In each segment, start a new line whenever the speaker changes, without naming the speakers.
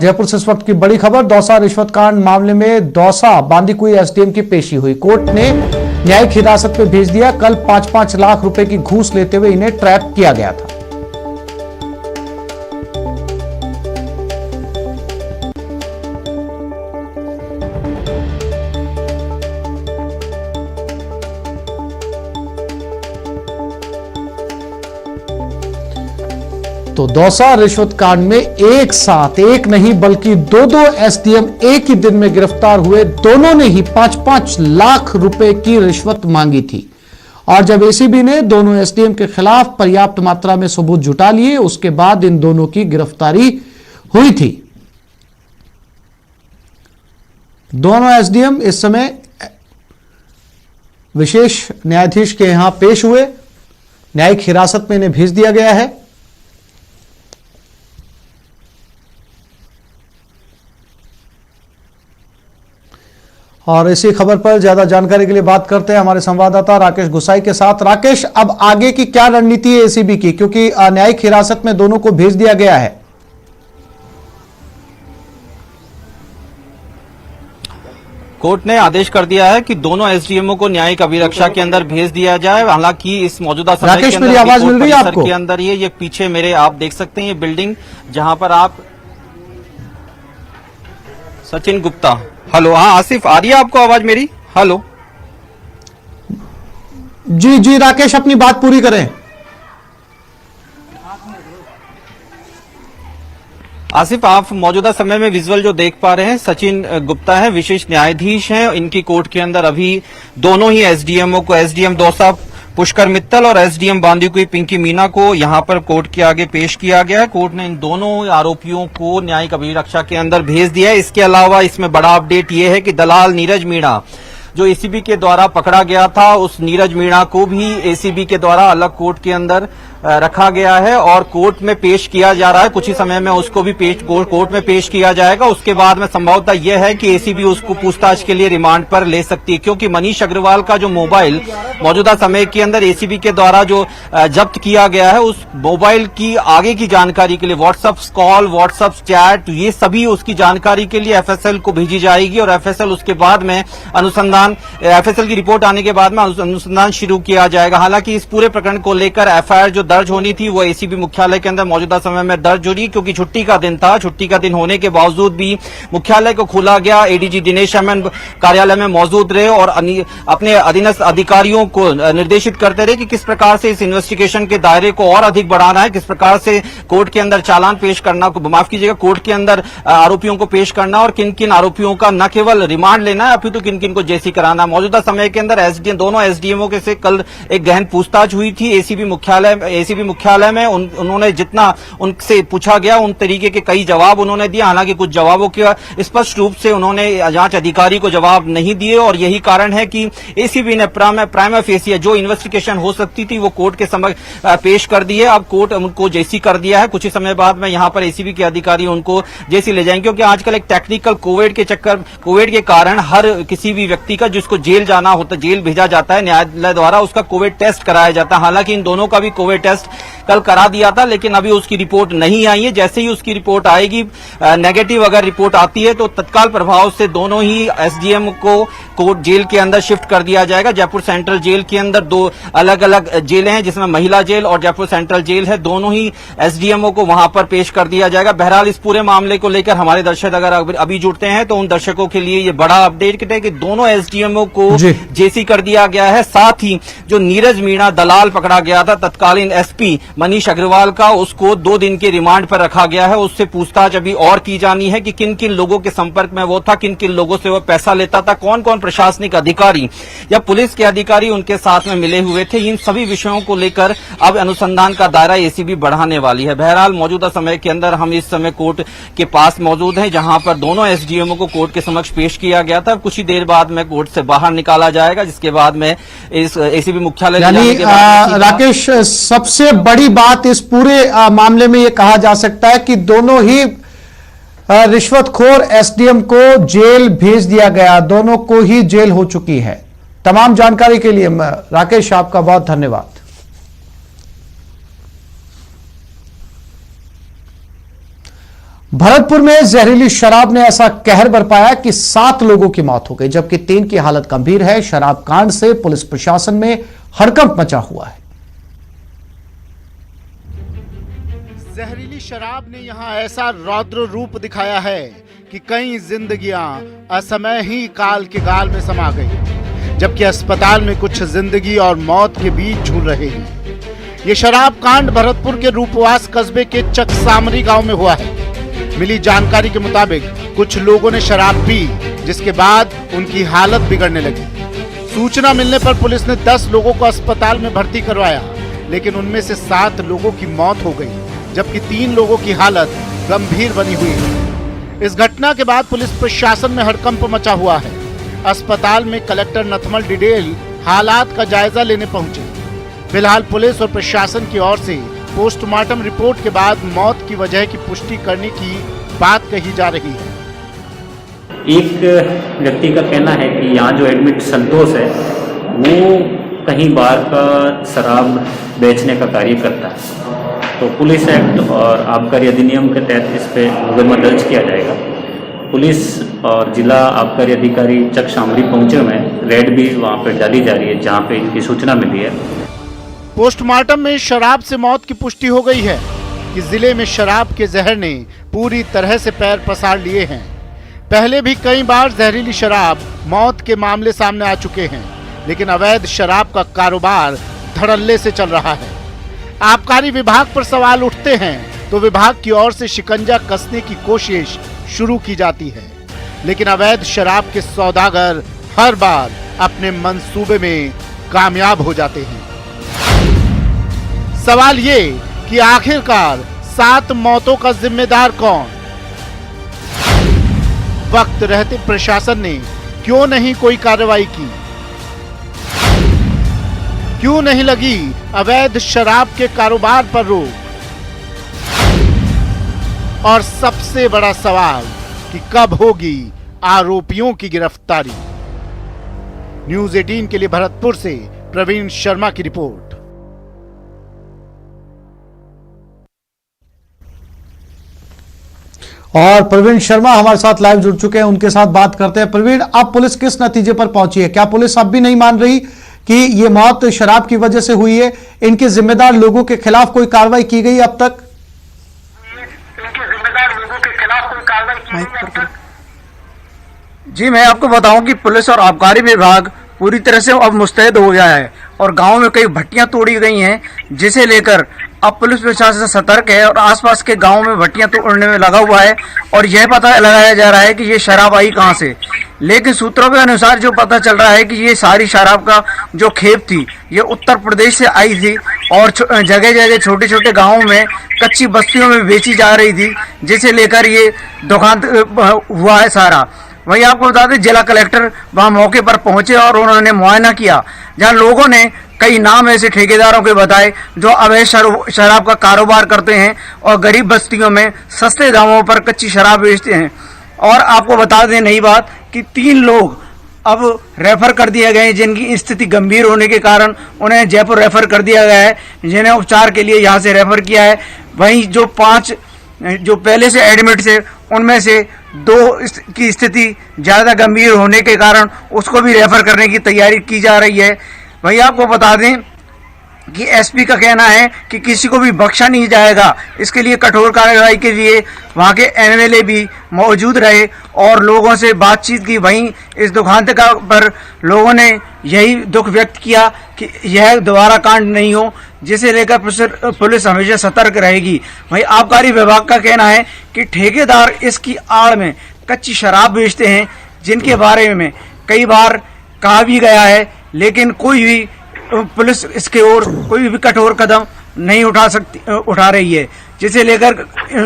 जयपुर से इस वक्त की बड़ी खबर। दौसा रिश्वत कांड मामले में दौसा बांदीकुई एसडीएम की पेशी हुई। कोर्ट ने न्यायिक हिरासत में भेज दिया। कल 5-5 लाख रुपए की घूस लेते हुए इन्हें ट्रैप किया गया था। तो दौसा रिश्वत कांड में एक साथ एक नहीं बल्कि दो एसडीएम एक ही दिन में गिरफ्तार हुए। दोनों ने ही 5-5 लाख रुपए की रिश्वत मांगी थी और जब एसीबी ने दोनों एसडीएम के खिलाफ पर्याप्त मात्रा में सबूत जुटा लिए, उसके बाद इन दोनों की गिरफ्तारी हुई थी। दोनों एसडीएम इस समय विशेष न्यायाधीश के यहां पेश हुए। न्यायिक हिरासत में इन्हें भेज दिया गया है। और इसी खबर पर ज्यादा जानकारी के लिए बात करते हैं हमारे संवाददाता राकेश गुसाई के साथ। राकेश, अब आगे की क्या रणनीति है एसीबी की, क्योंकि न्यायिक हिरासत में दोनों को भेज दिया गया है?
कोर्ट ने आदेश कर दिया है कि दोनों एसडीएमओ को न्यायिक अभिरक्षा के अंदर भेज दिया जाए। हालांकि इस मौजूदा समय
राकेश, मेरी आवाज मिल रही है आपको?
के अंदर ये पीछे मेरे आप देख सकते हैं ये बिल्डिंग जहां पर आप सचिन गुप्ता। हेलो, हाँ आसिफ, आ रही है आपको आवाज मेरी? हेलो
जी जी राकेश, अपनी बात पूरी करें।
आसिफ, आप मौजूदा समय में विजुअल जो देख पा रहे हैं, सचिन गुप्ता है, विशेष न्यायाधीश हैं। इनकी कोर्ट के अंदर अभी दोनों ही एसडीएमओ को, एसडीएम दौसा पुष्कर मित्तल और एसडीएम बांदीकुई पिंकी मीना को यहां पर कोर्ट के आगे पेश किया गया है। कोर्ट ने इन दोनों आरोपियों को न्यायिक अभिरक्षा के अंदर भेज दिया है। इसके अलावा इसमें बड़ा अपडेट यह है कि दलाल नीरज मीणा जो एसीबी के द्वारा पकड़ा गया था, उस नीरज मीणा को भी एसीबी के द्वारा अलग कोर्ट के अंदर रखा गया है और कोर्ट में पेश किया जा रहा है। कुछ ही समय में उसको भी कोर्ट में पेश किया जाएगा। उसके बाद में संभवतः यह है कि एसीबी उसको पूछताछ के लिए रिमांड पर ले सकती है, क्योंकि मनीष अग्रवाल का जो मोबाइल मौजूदा समय के अंदर एसीबी के द्वारा जो जब्त किया गया है, उस मोबाइल की आगे की जानकारी के लिए व्हाट्सएप कॉल, व्हाट्सएप चैट, ये सभी उसकी जानकारी के लिए एफएसएल को भेजी जाएगी और एफएसएल उसके बाद में एफएसएल की रिपोर्ट आने के बाद में अनुसंधान शुरू किया जाएगा। हालांकि इस पूरे प्रकरण को लेकर एफआईआर जो दर्ज होनी थी वो एसीबी मुख्यालय के अंदर मौजूदा समय में दर्ज हो रही, क्योंकि छुट्टी का दिन था। छुट्टी का दिन होने के बावजूद भी मुख्यालय को खोला गया। एडीजी दिनेश एमएन कार्यालय में मौजूद रहे और अपने अधीनस्थ अधिकारियों को निर्देशित करते रहे कि किस प्रकार से इस इन्वेस्टिगेशन के दायरे को और अधिक बढ़ाना है, किस प्रकार से कोर्ट के अंदर चालान पेश करना, माफ कीजिएगा, कोर्ट के अंदर आरोपियों को पेश करना और किन किन आरोपियों का न केवल रिमांड लेना है अपितु किन किन को जेसी कराना। मौजूदा समय के अंदर एसडीएम दोनों एसडीएमओ के से कल एक गहन पूछताछ हुई थी एसीबी मुख्यालय में। उन्होंने जितना उनसे पूछा गया उन तरीके के कई जवाब उन्होंने दिए। हालांकि कुछ जवाबों के स्पष्ट रूप से उन्होंने जांच अधिकारी को जवाब नहीं दिए और यही कारण है कि एसीबी ने प्राइमा फेसी जो इन्वेस्टिगेशन हो सकती थी वो कोर्ट के समक्ष पेश कर दी है। अब कोर्ट उनको जेसी कर दिया है। कुछ ही समय बाद में यहां पर एसीबी के अधिकारी उनको जेसी ले जाएंगे, क्योंकि आजकल एक टेक्निकल कोविड के कारण हर किसी भी व्यक्ति का जिसको जेल जाना होता, जेल भेजा जाता है न्यायालय द्वारा, उसका कोविड टेस्ट कराया जाता है। हालांकि इन दोनों का भी कोविड टेस्ट कल करा दिया था, लेकिन अभी उसकी रिपोर्ट नहीं आई है। जैसे ही उसकी रिपोर्ट आएगी, नेगेटिव अगर रिपोर्ट आती है तो तत्काल प्रभाव से दोनों ही एसडीएम को कोर्ट जेल के अंदर शिफ्ट कर दिया जाएगा। जयपुर सेंट्रल जेल के अंदर दो अलग अलग जेलें हैं, जिसमें महिला जेल और जयपुर सेंट्रल जेल है। दोनों ही एसडीएमओ को वहां पर पेश कर दिया जाएगा। बहरहाल इस पूरे मामले को लेकर हमारे दर्शक अगर अभी जुड़ते हैं तो उन दर्शकों के लिए ये बड़ा अपडेट है कि दोनों एसडीएमओ को जेसी कर दिया गया है। साथ ही जो नीरज मीणा दलाल पकड़ा गया था तत्कालीन एसपी मनीष अग्रवाल का, उसको 2 दिन के रिमांड पर रखा गया है। उससे पूछताछ अभी और की जानी है कि किन किन लोगों के संपर्क में वो था, किन किन लोगों से वो पैसा लेता था, कौन कौन प्रशासनिक अधिकारी या पुलिस के अधिकारी उनके साथ में मिले हुए थे। इन सभी विषयों को लेकर अब अनुसंधान का दायरा एसीबी बढ़ाने वाली है। बहरहाल मौजूदा समय के अंदर हम इस समय कोर्ट के पास मौजूद हैं, जहां पर दोनों एसडीएमओ को कोर्ट के समक्ष पेश किया गया था। कुछ ही देर बाद में कोर्ट से बाहर निकाला जाएगा, जिसके बाद में इस एसीबी मुख्यालय
राकेश, सबसे बड़ी बात इस पूरे मामले में यह कहा जा सकता है कि दोनों ही रिश्वतखोर एसडीएम को जेल भेज दिया गया। दोनों को ही जेल हो चुकी है। तमाम जानकारी के लिए राकेश आपका बहुत धन्यवाद। भरतपुर में जहरीली शराब ने ऐसा कहर बरपाया कि 7 लोगों की मौत हो गई, जबकि 3 की हालत गंभीर है। शराब कांड से पुलिस प्रशासन में हड़कंप मचा हुआ है।
जहरीली शराब ने यहां ऐसा रौद्र रूप दिखाया है कि कई जिंदगियां असमय ही काल के गाल में समा गई, जबकि अस्पताल में कुछ जिंदगी और मौत के बीच झूल रहे हैं। ये शराब कांड भरतपुर के रूपवास कस्बे के चकसामरी गांव में हुआ है। मिली जानकारी के मुताबिक कुछ लोगों ने शराब पी, जिसके बाद उनकी हालत बिगड़ने लगी। सूचना मिलने पर पुलिस ने 10 लोगों को अस्पताल में भर्ती करवाया, लेकिन उनमें से 7 लोगों की मौत हो गई, जबकि 3 लोगों की हालत गंभीर बनी हुई है। इस घटना के बाद पुलिस प्रशासन में हड़कंप मचा हुआ है। अस्पताल में कलेक्टर नथमल डिडेल हालात का जायजा लेने पहुंचे। फिलहाल पुलिस और प्रशासन की ओर से पोस्टमार्टम रिपोर्ट के बाद मौत की वजह की पुष्टि करने की बात कही जा रही है।
एक व्यक्ति का कहना है कि यहाँ जो एडमिट संतोष है वो कहीं बार का शराब बेचने का कार्य करता है, तो पुलिस एक्ट और आबकारी अधिनियम के तहत इस पे मुकदमा दर्ज किया जाएगा। पुलिस और जिला आबकारी अधिकारी चकसामरी पहुंचे हुए हैं। रेड भी वहाँ पर डाली जा रही है जहाँ पे इनकी सूचना मिली है।
पोस्टमार्टम में शराब से मौत की पुष्टि हो गई है कि जिले में शराब के जहर ने पूरी तरह से पैर पसार लिए हैं। पहले भी कई बार जहरीली शराब मौत के मामले सामने आ चुके हैं, लेकिन अवैध शराब का कारोबार धड़ल्ले से चल रहा है। आबकारी विभाग पर सवाल उठते हैं तो विभाग की ओर से शिकंजा कसने की कोशिश शुरू की जाती है, लेकिन अवैध शराब के सौदागर हर बार अपने मंसूबे में कामयाब हो जाते हैं। सवाल ये कि आखिरकार 7 मौतों का जिम्मेदार कौन? वक्त रहते प्रशासन ने क्यों नहीं कोई कार्रवाई की? क्यों नहीं लगी अवैध शराब के कारोबार पर रोक? और सबसे बड़ा सवाल कि कब होगी आरोपियों की गिरफ्तारी? न्यूज़ 18 के लिए भरतपुर से प्रवीण शर्मा की रिपोर्ट।
और प्रवीण शर्मा हमारे साथ लाइव जुड़ चुके हैं, उनके साथ बात करते हैं। प्रवीण, अब पुलिस किस नतीजे पर पहुंची है? क्या पुलिस अब भी नहीं मान रही कि ये मौत शराब की वजह से हुई है? इनके जिम्मेदार लोगों के खिलाफ कोई कार्रवाई की गई अब तक?
जी, मैं आपको बताऊं कि पुलिस और आबकारी विभाग पूरी तरह से अब मुस्तैद हो गया है और गांव में कई भट्टियां तोड़ी गई हैं, जिसे लेकर अब पुलिस प्रशासन सतर्क है और आसपास के गांव में भट्टियां तोड़ने में लगा हुआ है और यह पता लगाया जा रहा है कि ये शराब आई कहां से। लेकिन सूत्रों के अनुसार जो पता चल रहा है कि ये सारी शराब का जो खेप थी ये उत्तर प्रदेश से आई थी और जगह जगह छोटे छोटे गाँवों में कच्ची बस्तियों में बेची जा रही थी, जिसे लेकर ये दुकान हुआ है सारा। वही आपको बता दें, जिला कलेक्टर वहां मौके पर पहुंचे और उन्होंने मुआयना किया, जहां लोगों ने कई नाम ऐसे ठेकेदारों के बताए जो अवैध शराब का कारोबार करते हैं और गरीब बस्तियों में सस्ते दामों पर कच्ची शराब बेचते हैं। और आपको बता दें नई बात कि 3 लोग अब रेफर कर दिए गए हैं, जिनकी स्थिति गंभीर होने के कारण उन्हें जयपुर रेफर कर दिया गया है, जिन्हें उपचार के लिए यहाँ से रेफर किया है। वहीं जो 5 जो पहले से एडमिट थे उनमें से 2 की स्थिति ज़्यादा गंभीर होने के कारण उसको भी रेफर करने की तैयारी की जा रही है। वहीं आपको बता दें कि एसपी का कहना है कि किसी को भी बख्शा नहीं जाएगा। इसके लिए कठोर कार्रवाई के लिए वहां के एमएलए भी मौजूद रहे और लोगों से बातचीत की। वहीं इस दुखांत का पर लोगों ने यही दुख व्यक्त किया कि यह दोबारा कांड नहीं हो, जिसे लेकर पुलिस हमेशा सतर्क रहेगी। वहीं आबकारी विभाग का कहना है कि ठेकेदार इसकी आड़ में कच्ची शराब बेचते हैं, जिनके बारे में कई बार कहा भी गया है, लेकिन कोई भी पुलिस इसके ओर कोई भी कठोर कदम नहीं उठा रही है, जिसे लेकर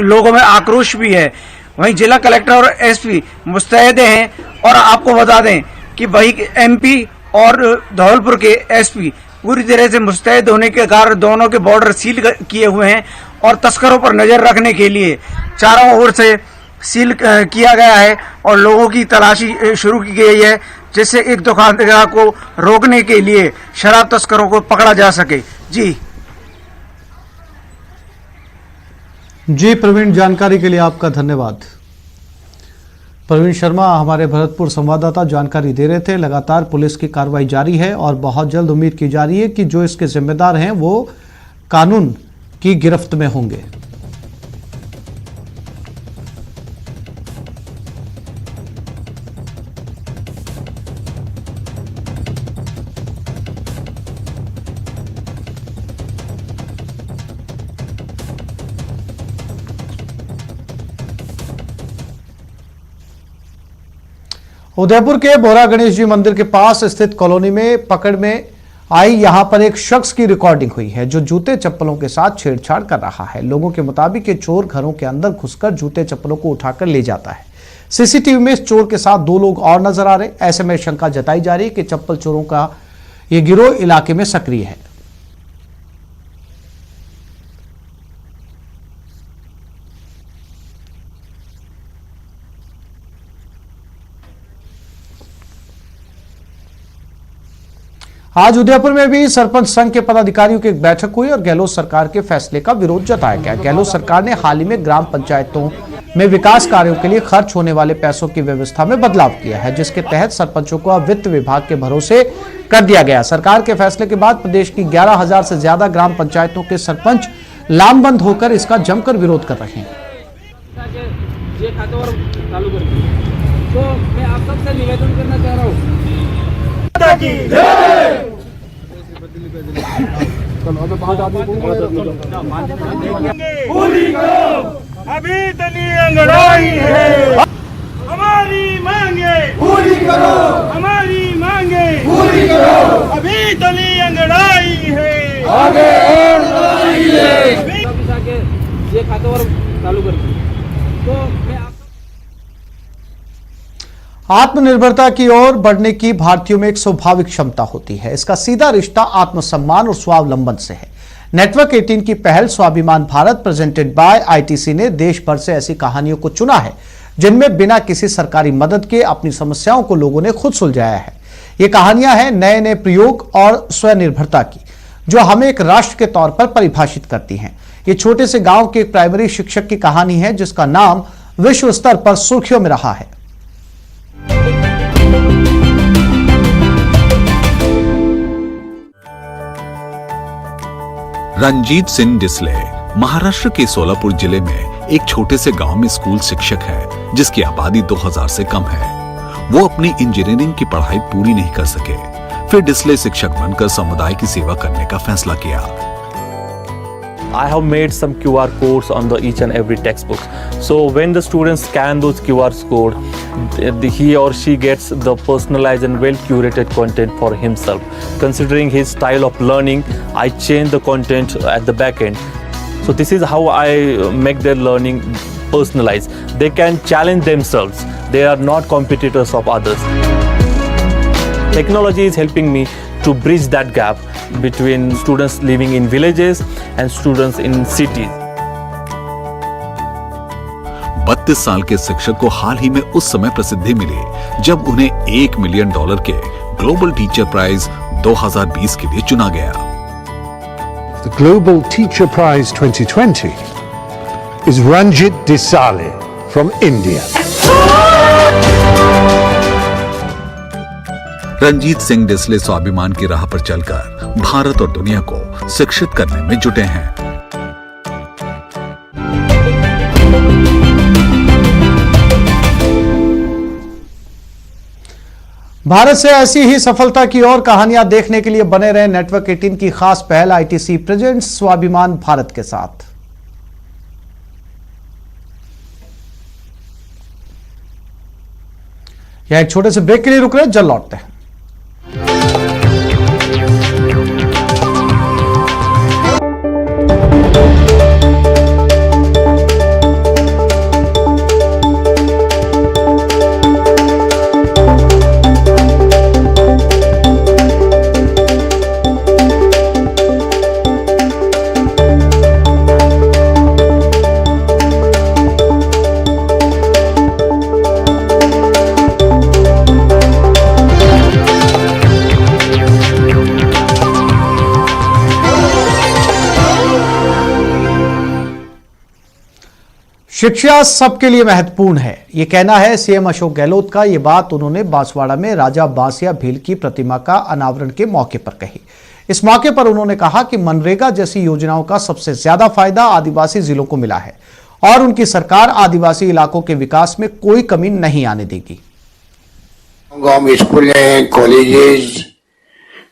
लोगों में आक्रोश भी है। वहीं जिला कलेक्टर और एसपी मुस्तैद हैं और आपको बता दें कि वही एमपी और धौलपुर के एसपी पूरी तरह से मुस्तैद होने के कारण दोनों के बॉर्डर सील किए हुए हैं और तस्करों पर नजर रखने के लिए चारों ओर से सील किया गया है और लोगों की तलाशी शुरू की गई है, जिससे एक दुकानदार को रोकने के लिए शराब तस्करों को पकड़ा जा सके। जी
जी प्रवीण, जानकारी के लिए आपका धन्यवाद। प्रवीण शर्मा हमारे भरतपुर संवाददाता जानकारी दे रहे थे। लगातार पुलिस की कार्रवाई जारी है और बहुत जल्द उम्मीद की जा रही है कि जो इसके जिम्मेदार हैं वो कानून की गिरफ्त में होंगे। उदयपुर के बोरा गणेश जी मंदिर के पास स्थित कॉलोनी में पकड़ में आई यहां पर एक शख्स की रिकॉर्डिंग हुई है जो जूते चप्पलों के साथ छेड़छाड़ कर रहा है। लोगों के मुताबिक ये चोर घरों के अंदर घुसकर जूते चप्पलों को उठाकर ले जाता है। सीसीटीवी में इस चोर के साथ 2 लोग और नजर आ रहे। ऐसे में शंका जताई जा रही है कि चप्पल चोरों का यह गिरोह इलाके में सक्रिय है। आज उदयपुर में भी सरपंच संघ के पदाधिकारियों की एक बैठक हुई और गहलोत सरकार के फैसले का विरोध जताया गया। गहलोत सरकार ने हाल ही में ग्राम पंचायतों में विकास कार्यों के लिए खर्च होने वाले पैसों की व्यवस्था में बदलाव किया है, जिसके तहत सरपंचों को अब वित्त विभाग के भरोसे कर दिया गया। सरकार के फैसले के बाद प्रदेश की 11,000 से ज्यादा ग्राम पंचायतों के सरपंच लामबंद होकर इसका जमकर विरोध कर रहे हैं।
तो मैं आप सबसे निवेदन करना चाह रहा हूँ
अभी दली अंगड़ाई है, हमारी मांगे पूरी करो, हमारी मांगे पूरी करो। अभी दली अंगड़ाई है, आगे और लड़ाई है।
ये खात्यावर चालू करतो तो मैं
आत्मनिर्भरता की ओर बढ़ने की भारतीयों में एक स्वाभाविक क्षमता होती है। इसका सीधा रिश्ता आत्मसम्मान और स्वावलंबन से है। नेटवर्क 18 की पहल स्वाभिमान भारत प्रेजेंटेड बाय आईटीसी ने देश भर से ऐसी कहानियों को चुना है जिनमें बिना किसी सरकारी मदद के अपनी समस्याओं को लोगों ने खुद सुलझाया है। ये कहानियां हैं नए नए प्रयोग और स्वनिर्भरता की, जो हमें एक राष्ट्र के तौर पर परिभाषित करती हैं। ये छोटे से गांव के एक प्राइमरी शिक्षक की कहानी है जिसका नाम विश्व स्तर पर सुर्खियों में रहा है।
रंजीत सिंह डिसले महाराष्ट्र के सोलापुर जिले में एक छोटे से गांव में स्कूल शिक्षक है जिसकी आबादी 2000 से कम है। वो अपनी इंजीनियरिंग की पढ़ाई पूरी नहीं कर सके। फिर डिसले शिक्षक बनकर समुदाय की सेवा करने का फैसला किया।
I have made some QR codes on each and every textbook. So when the students scan those QR codes, he or she gets the personalized and well curated content for himself. Considering his style of learning, I change the content at the back end. So this is how I make their learning personalized. They can challenge themselves. They are not competitors of others. Technology is helping me to bridge that gap between students living in villages and students in cities.
32 साल के शिक्षक को हाल ही में उस समय प्रसिद्धि मिली जब उन्हें $1 मिलियन के ग्लोबल टीचर प्राइज 2020 के लिए चुना गया।
The Global Teacher Prize 2020 is Ranjit Desale from India.
Ranjit Singh Disale स्वाभिमान की राह पर चलकर भारत और दुनिया को शिक्षित करने में जुटे हैं।
भारत से ऐसी ही सफलता की और कहानियां देखने के लिए बने रहे नेटवर्क 18 की खास पहल आईटीसी प्रेजेंट्स स्वाभिमान भारत के साथ। यह एक छोटे से ब्रेक के लिए रुक रहे हैं, जल्द लौटते हैं। शिक्षा सबके लिए महत्वपूर्ण है, ये कहना है सीएम अशोक गहलोत का। ये बात उन्होंने बांसवाड़ा में राजा बांसिया भील की प्रतिमा का अनावरण के मौके पर कही। इस मौके पर उन्होंने कहा कि मनरेगा जैसी योजनाओं का सबसे ज्यादा फायदा आदिवासी जिलों को मिला है और उनकी सरकार आदिवासी इलाकों के विकास में कोई कमी नहीं आने देगी।
गांव में स्कूल हैं, कॉलेजेस,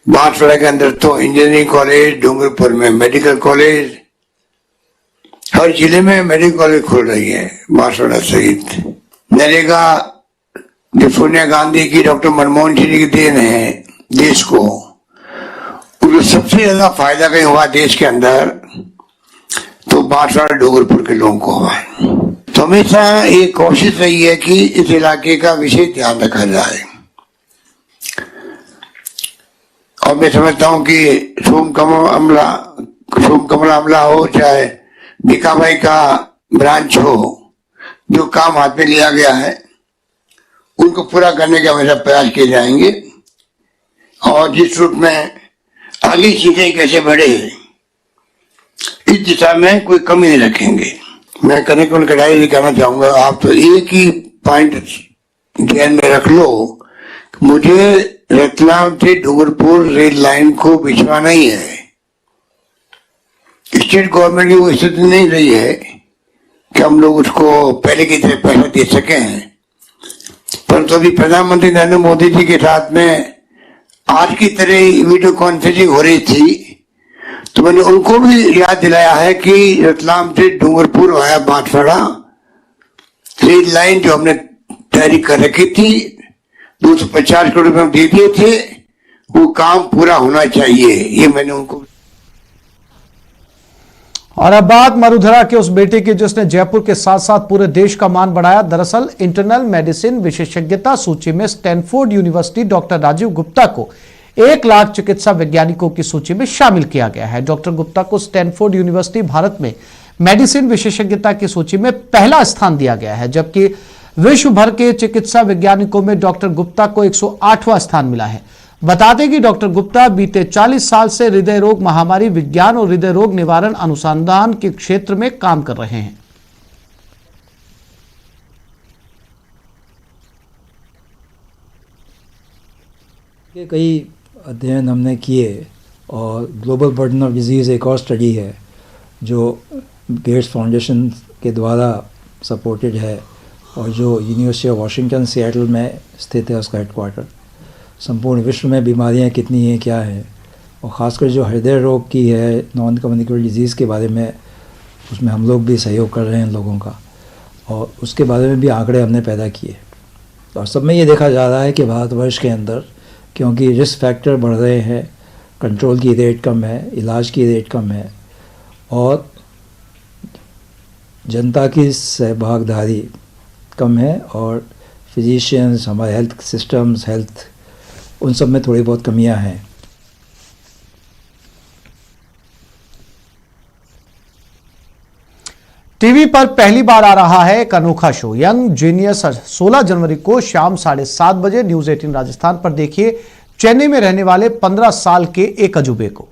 बांसवाड़ा के अंदर तो इंजीनियरिंग कॉलेज, डूंगरपुर में मेडिकल कॉलेज, हर जिले में मेडिकल कॉलेज खुल रही है बांसवाड़ा सहित। नरेगा जो सोनिया गांधी की, डॉक्टर मनमोहन सिंह की देन है देश को, उसको सबसे ज्यादा फायदा कहीं हुआ देश के अंदर तो बांसवाड़ा डूंगरपुर के लोगों को हुआ। तो हमेशा ये कोशिश रही है कि इस इलाके का विशेष ध्यान रखा जाए और मैं समझता हूं कि सोमकमला अमला हो चाहे बीका भाई का ब्रांच हो, जो काम हाथ में लिया गया है उनको पूरा करने के हमेशा प्रयास किए जाएंगे और जिस रूप में आगे चीजें कैसे बढ़े इस दिशा में कोई कमी नहीं रखेंगे। मैं करने को कड़ाई नहीं करना चाहूंगा, आप तो एक ही पॉइंट ध्यान में रख लो, मुझे रतलाम से डूंगरपुर रेल लाइन को बिछवाना ही है। स्टेट गवर्नमेंट की वो स्थिति नहीं रही है कि हम लोग उसको पहले की तरह पैसा दे सके हैं, परंतु अभी प्रधानमंत्री नरेंद्र मोदी जी के साथ में आज की तरह वीडियो कॉन्फ्रेंसिंग हो रही थी तो मैंने उनको भी याद दिलाया है कि रतलाम से Dungarpur via Banswara rail line जो हमने तैयारी कर रखी थी 250 करोड़ रुपए दे दिए थे, वो काम पूरा होना चाहिए, ये मैंने उनको।
और अब बात मरुधरा के उस बेटे की जिसने जयपुर के साथ साथ पूरे देश का मान बढ़ाया। दरअसल इंटरनल मेडिसिन विशेषज्ञता सूची में Stanford university doctor Rajeev Gupta को 1 लाख चिकित्सा वैज्ञानिकों की सूची में शामिल किया गया है। डॉक्टर गुप्ता को स्टैनफोर्ड यूनिवर्सिटी भारत में मेडिसिन विशेषज्ञता की सूची में पहला स्थान दिया गया है, जबकि विश्व भर के चिकित्सा वैज्ञानिकों में डॉक्टर गुप्ता को 108वां स्थान मिला है। बता दें कि डॉक्टर गुप्ता बीते 40 साल से हृदय रोग महामारी विज्ञान और हृदय रोग निवारण अनुसंधान के क्षेत्र में काम कर रहे हैं।
कई अध्ययन हमने किए और ग्लोबल बर्डन ऑफ डिजीज़ एक और स्टडी है जो गेट्स फाउंडेशन के द्वारा सपोर्टेड है और जो यूनिवर्सिटी ऑफ वाशिंगटन सिएटल में स्थित है उसका हेडक्वार्टर। संपूर्ण विश्व में बीमारियां कितनी हैं, क्या है, और ख़ासकर जो हृदय रोग की है, नॉन कम्युनिकेबल डिजीज़ के बारे में, उसमें हम लोग भी सहयोग कर रहे हैं लोगों का और उसके बारे में भी आंकड़े हमने पैदा किए। और सब में ये देखा जा रहा है कि भारतवर्ष के अंदर क्योंकि रिस्क फैक्टर बढ़ रहे हैं, कंट्रोल की रेट कम है, इलाज की रेट कम है और जनता की सहभागीदारी कम है और फिजिशियंस, हमारे हेल्थ सिस्टम्स, हेल्थ, उन सब में थोड़ी बहुत कमियां हैं।
टीवी पर पहली बार आ रहा है एक अनोखा शो यंग जीनियस। 16 जनवरी को शाम 7:30 बजे न्यूज 18 राजस्थान पर देखिए चेन्नई में रहने वाले 15 साल के एक अजूबे को।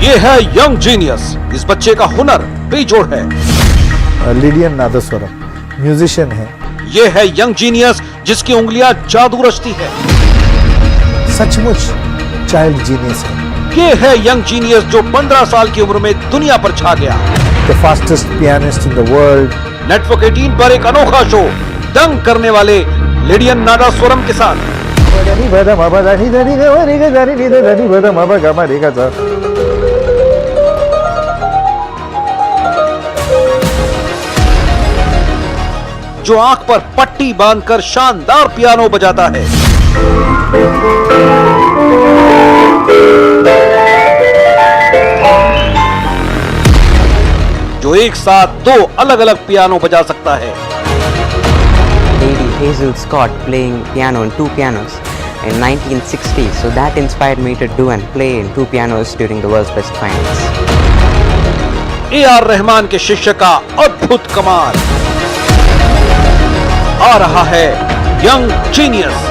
ये है यंग जीनियस। इस बच्चे का हुनर बेजोड़ है।
लिडियन नादस्वरम म्यूजिशियन है।
ये है यंग जीनियस जिसकी उंगलियां जादू रचती है।
सचमुच चाइल्ड जीनियस है।
ये है यंग जीनियस जो 15 साल की उम्र में दुनिया पर छा गया।
The fastest pianist in the world.
Network 18 पर एक अनोखा शो दंग करने वाले लिडियन नादस्वरम के साथ। जो आंख पर पट्टी बांधकर शानदार पियानो बजाता है। जो एक साथ 2 अलग अलग पियानो बजा सकता है।
Lady Hazel Scott playing piano on 2 pianos in 1960, so that inspired me to do and play in 2 pianos during the world's best finals.
A.R. Rahman के शिष्य का अद्भुत कमाल। आ रहा है यंग जीनियस।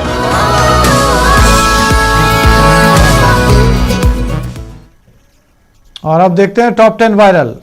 और अब देखते हैं टॉप 10 वायरल।